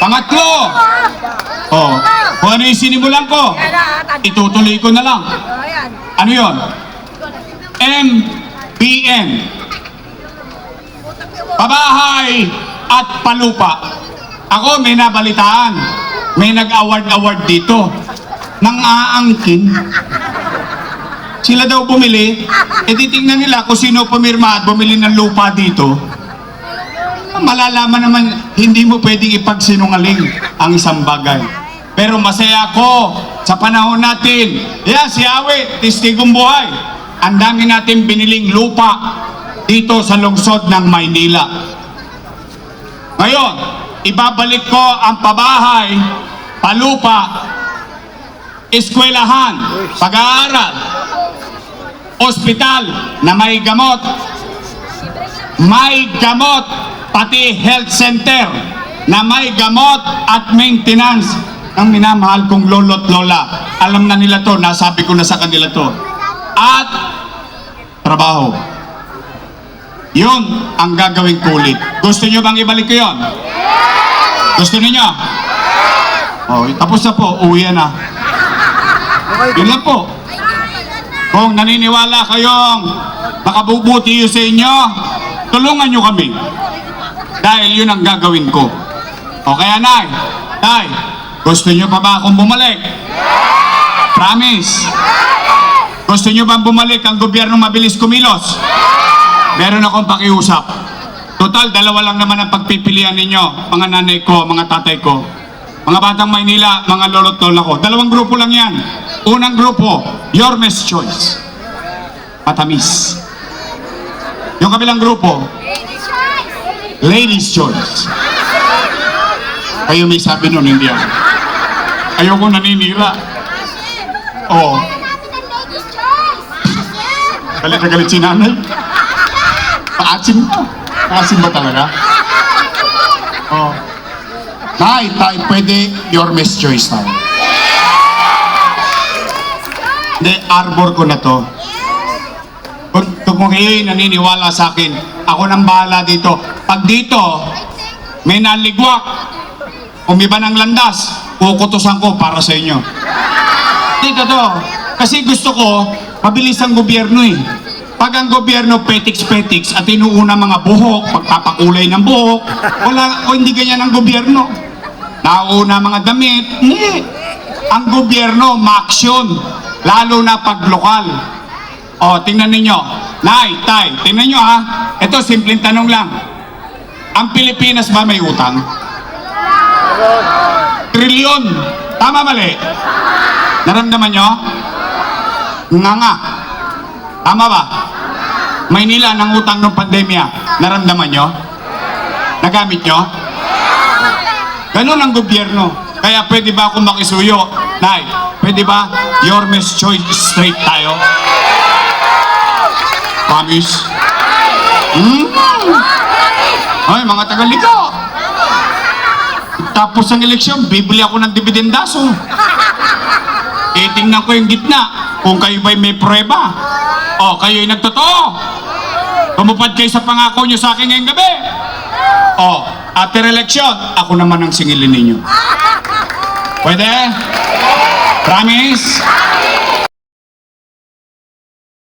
Pangatlo, kung ano yung sinimulan ko, itutuloy ko na lang. Ano yun? MBN. Pabahay at palupa. Ako may nabalitaan. May nag-award dito. Nang aangkin. Sila daw bumili. E titingnan nila kung sino pumirma at bumili ng lupa dito. Malalaman naman, hindi mo pwedeng ipagsinungaling ang isang bagay. Pero masaya ako sa panahon natin. Si Awe, testigong buhay. Ang dami natin biniling lupa dito sa lungsod ng Maynila. Ngayon, ibabalik ko ang pabahay, palupa, eskwelahan, pag-aaral, ospital na may gamot, pati health center na may gamot at maintenance ng minamahal kong lolo't lola. Alam na nila to, nasabi ko na sa kanila to. At trabaho. Yun ang gagawing kulit. Gusto nyo bang ibalik ko yun? Gusto niyo? Tapos na po, uwi na. Yun lang po. Kung naniniwala kayong makabubuti yun sa inyo, tulungan nyo kami. Dahil yun ang gagawin ko. O kaya, Nay, gusto nyo pa ba akong bumalik? Promise. Gusto nyo bang bumalik ang gobyerno mabilis kumilos? Meron akong pakiusap. Total, dalawa lang naman ang pagpipilian ninyo, mga nanay ko, mga tatay ko. Mga batang Maynila, mga lolo't lola ko. Dalawang grupo lang yan. Unang grupo, your best choice. Matamis. Yung kabilang grupo, ladies' choice. Kayo may sabi nun, hindi ako. Ayoko naninira. Galit na galit si nanay. Paasim mo. Paasim ba talaga? Tay, pwede your best choice tayo. Hindi, arbor ko na to. Kung kayo'y naniniwala sa akin, ako nang bahala dito. Pag dito, may naligwak, umiba ng landas, kukutusan ko para sa inyo. Dito to. Kasi gusto ko, mabilis ang gobyerno eh. Pag ang gobyerno petiks-petiks at inuuna mga buhok, pagpapakulay ng buhok, hindi ganyan ang gobyerno. Nauna mga damit, hindi. Ang gobyerno, maaksyon, lalo na pag lokal. Tingnan ninyo. Nay, tay, tingnan nyo ha. Ito, simpleng tanong lang. Ang Pilipinas ba may utang? Trilyon. Tama mali? Naramdaman nyo? Nga. Tama ba? Maynila ng utang ng pandemya. Naramdaman nyo? Nagamit nyo? Ganun ang gobyerno. Kaya pwede ba akong makisuyo? Nay, pwede ba your best choice straight tayo? Promise? Ay, mga taga-ligo. Tapos ang eleksyon, bibili ako ng dibidendaso. Tingnan ko yung gitna. Kung kayo ba'y may prueba. Kayo'y nagtotoo. Tumupad kayo sa pangako nyo sa akin ngayong gabi. After election, ako naman ang singilin ninyo. Pwede? Promise?